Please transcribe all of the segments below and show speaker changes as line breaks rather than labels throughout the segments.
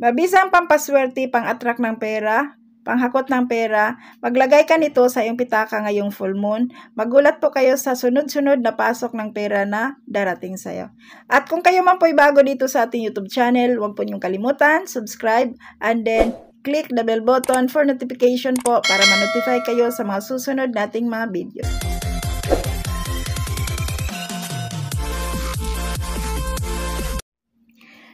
Mabisang pampaswerte, pang-attract ng pera, panghakot ng pera, maglagay ka nito sa iyong pitaka ngayong full moon. Magulat po kayo sa sunod-sunod na pasok ng pera na darating sa iyo. At kung kayo man po'y bago dito sa ating YouTube channel, huwag po niyong kalimutan, subscribe, and then click the bell button for notification po para ma-notify kayo sa mga susunod nating mga video.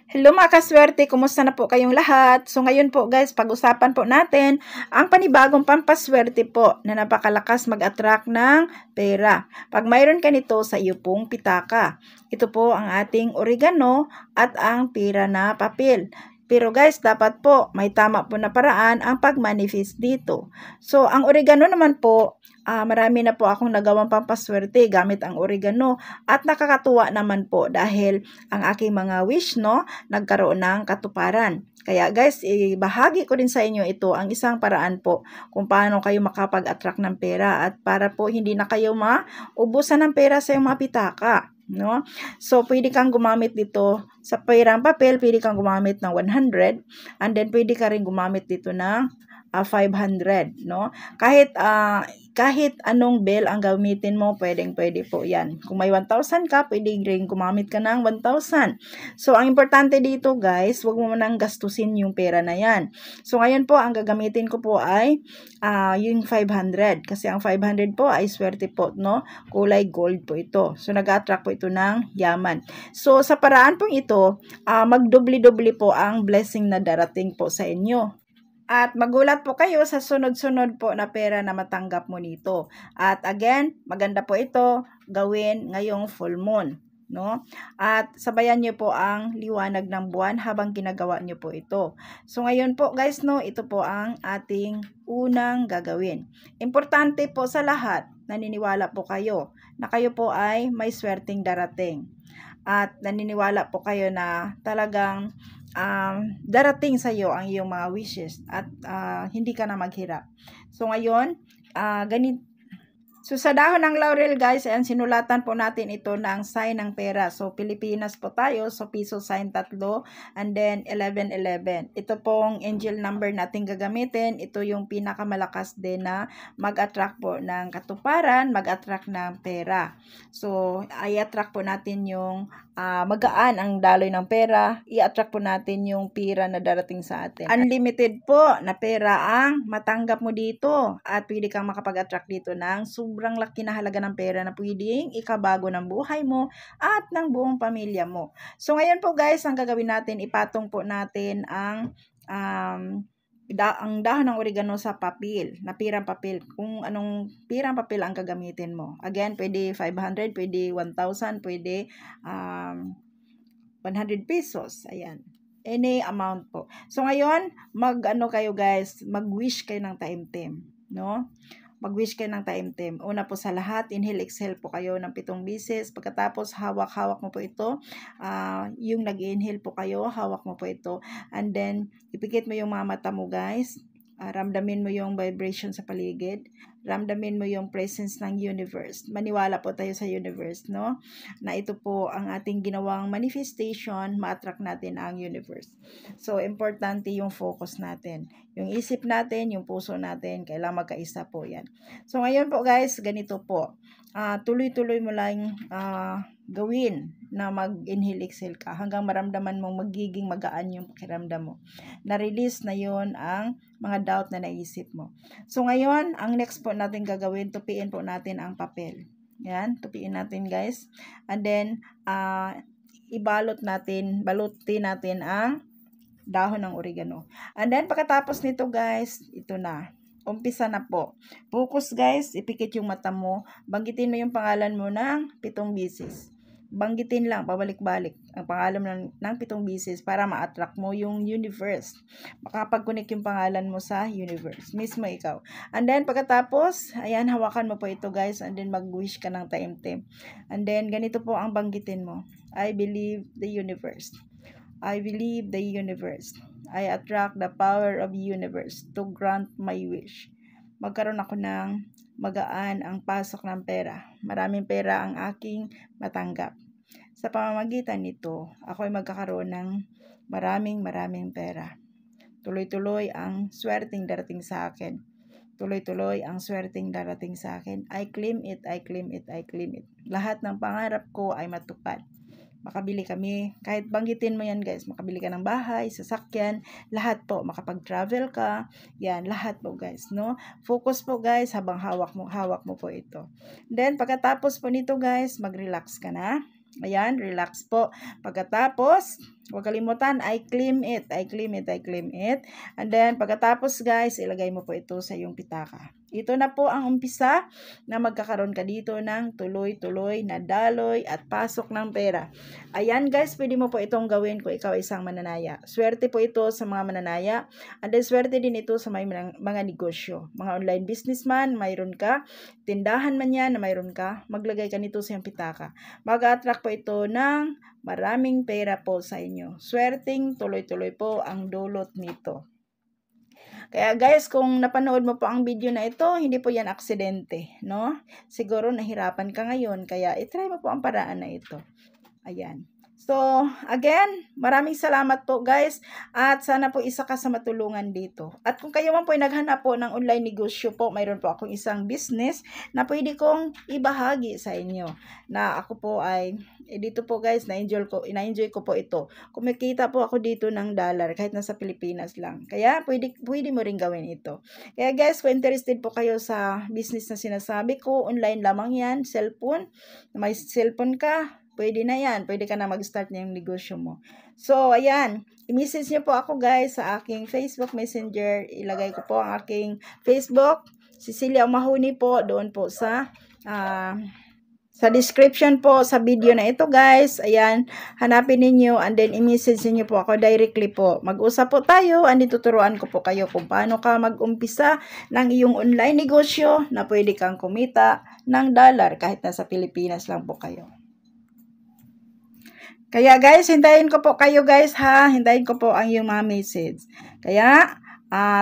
Hello mga kaswerte, kumusta na po kayong lahat? So ngayon po guys, pag-usapan po natin ang panibagong pampaswerte po na napakalakas mag-attract ng pera. Pag mayroon ka nito sa iyo pong pitaka, ito po ang ating oregano at ang pira na papel. Pero guys, dapat po may tama po na paraan ang pag-manifest dito. So ang oregano naman po, marami na po akong nagawang pampaswerte gamit ang oregano at nakakatuwa naman po dahil ang aking mga wish nagkaroon ng katuparan. Kaya guys, ibahagi ko din sa inyo ito ang isang paraan po kung paano kayo makapag-attract ng pera at para po hindi na kayo maubusan ng pera sa iyong mga pitaka. So, pwede kang gumamit dito sa pirang papel, pwede kang gumamit ng 100 and then pwede ka rin gumamit dito ng 500, kahit anong bill ang gamitin mo, pwede po yan. Kung may 1,000 ka, pwede rin gumamit ka ng 1,000. So, ang importante dito guys, huwag mo nang gastusin yung pera na yan. So, ngayon po, ang gagamitin ko po ay yung 500. Kasi ang 500 po ay swerte po, kulay gold po ito. So, nag-attract po ito ng yaman. So, sa paraan pong ito, magdubli-dubli po ang blessing na darating po sa inyo. At magulat po kayo sa sunod-sunod po na pera na matanggap mo nito. At again, maganda po ito gawin ngayong full moon. At sabayan nyo po ang liwanag ng buwan habang ginagawa nyo po ito. So ngayon po guys, ito po ang ating unang gagawin. Importante po sa lahat, naniniwala po kayo na kayo po ay may swerteng darating. At naniniwala po kayo na talagang darating sa iyo ang iyong mga wishes at hindi ka na maghirap. So ngayon, ganito. So sa dahon ng laurel guys, ayan, sinulatan po natin ito ng sign ng pera. So Pilipinas po tayo, so piso sign 3 and then 1111. Ito pong angel number natin gagamitin. Ito yung pinakamalakas din na mag-attract po ng katuparan, mag-attract ng pera. So i-attract po natin yung magaan ang daloy ng pera, i-attract po natin yung pira na darating sa atin. Unlimited po na pera ang matanggap mo dito at pwede kang makapag-attract dito ng sobrang laki na halaga ng pera na pwedeng ikabago ng buhay mo at ng buong pamilya mo. So ngayon po guys, ang gagawin natin, ipatong po natin ang dahon ng oregano sa papel, na pirang papel. Kung anong pirang papel ang gagamitin mo. Again, pwede 500, pwede 1,000, pwede 100 pesos. Ayan. Any amount po. So ngayon, kayo guys, mag-wish kayo ng taimtim, Mag-wish kayo ng taimtim. Una po sa lahat, inhale, exhale po kayo ng 7 beses. Pagkatapos, hawak-hawak mo po ito. Yung nag-inhale po kayo, hawak mo po ito. And then, ipikit mo yung mga mata mo guys. Ramdamin mo yung vibration sa paligid. Ramdamin mo yung presence ng universe. Maniwala po tayo sa universe, na ito po ang ating ginawang manifestation, ma-attract natin ang universe. So, importante yung focus natin. Yung isip natin, yung puso natin, kailangan magkaisa po yan. So, ngayon po guys, ganito po. Tuloy-tuloy mo lang gawin na mag-inhale, exhale ka hanggang maramdaman mong magiging magaan yung pakiramdam mo. Na-release na yon ang mga doubt na naisip mo. So ngayon, ang next po natin gagawin, tupiin po natin ang papel. Yan, tupiin natin guys. And then, balutin natin ang dahon ng oregano. And then, pagkatapos nito guys, ito na. Umpisa na po. Focus guys, ipikit yung mata mo. Banggitin mo yung pangalan mo ng 7 beses. Banggitin lang, pabalik-balik ang pangalan ng 7 beses para ma-attract mo yung universe. Makapag-connect yung pangalan mo sa universe. Mismo ikaw. And then, pagkatapos, ayan, hawakan mo po ito guys. And then, mag-wish ka ng taimtim. And then, ganito po ang banggitin mo. I believe the universe. I believe the universe. I attract the power of universe to grant my wish. Magkaroon ako ng magaan ang pasok ng pera. Maraming pera ang aking matanggap. Sa pamamagitan nito, ako ay magkakaroon ng maraming pera. Tuloy-tuloy ang swerteng darating sa akin. Tuloy-tuloy ang swerteng darating sa akin. I claim it, I claim it, I claim it. Lahat ng pangarap ko ay matupad. Makabili kami, kahit banggitin mo yan guys, makabili ka ng bahay, sasakyan, lahat po, makapag-travel ka, yan, lahat po guys, no? Focus po guys, habang hawak mo po ito. Then, pagkatapos po nito guys, mag-relax ka na. Ayan, relax po. Pagkatapos, huwag kalimutan, I claim it, I claim it, I claim it. And then, pagkatapos guys, ilagay mo po ito sa iyong pitaka. Ito na po ang umpisa na magkakaroon ka dito ng tuloy-tuloy na daloy at pasok ng pera. Ayan guys, pwede mo po itong gawin kung ikaw ay isang mananaya. Swerte po ito sa mga mananaya. And then, swerte din ito sa mga negosyo. Mga online businessman, mayroon ka. Tindahan man yan na mayroon ka. Maglagay ka nito sa iyong pitaka. Mag-attract po ito ng maraming pera po sa inyo. Swerteng tuloy-tuloy po ang dulot nito. Kaya guys, kung napanood mo po ang video na ito, hindi po yan aksidente, no? Siguro nahirapan ka ngayon, kaya itry mo po ang paraan na ito. Ayan. So, again, maraming salamat po guys at sana po isa ka sa matulungan dito. At kung kayo man po ay naghanap po ng online negosyo po, mayroon po akong isang business na pwede kong ibahagi sa inyo. Na ako po ay, dito po guys, na-enjoy ko po ito. Kumikita po ako dito ng dollar kahit nasa Pilipinas lang. Kaya pwede mo rin gawin ito. Kaya guys, kung interested po kayo sa business na sinasabi ko, online lamang yan, cellphone. May cellphone ka, pwede na yan. Pwede ka na mag-start na yung negosyo mo. So, ayan. I-message nyo po ako guys sa aking Facebook Messenger. Ilagay ko po ang aking Facebook. Cecilia Mahuni po. Doon po sa description po sa video na ito guys. Ayan. Hanapin ninyo and then i-message niyo po ako directly po. Mag-usap po tayo and tuturuan ko po kayo kung paano ka mag-umpisa ng iyong online negosyo na pwede kang kumita ng dollar kahit nasa Pilipinas lang po kayo. Kaya guys, hintayin ko po kayo guys ha. Hintayin ko po ang iyong mga message. Kaya,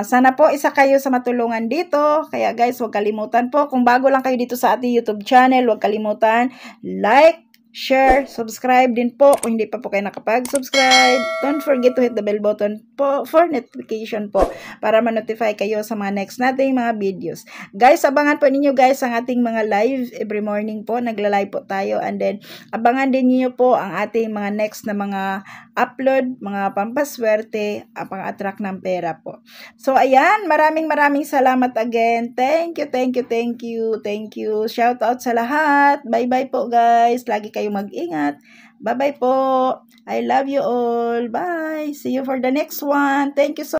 sana po isa kayo sa matulungan dito. Kaya guys, huwag kalimutan po. Kung bago lang kayo dito sa ating YouTube channel, huwag kalimutan like, share, subscribe din po. Kung hindi pa po kayo nakapag-subscribe, don't forget to hit the bell button po for notification po para ma-notify kayo sa mga next nating mga videos. Guys, abangan po ninyo guys ang ating mga live every morning po. Nagla-live po tayo and then abangan din niyo po ang ating mga next na mga upload, mga pampaswerte, pang-attract ng pera po. So, ayan, maraming salamat again. Thank you. Shout out sa lahat. Bye-bye po guys. Lagi kayo mag-ingat. Bye-bye po. I love you all. Bye. See you for the next one. Thank you so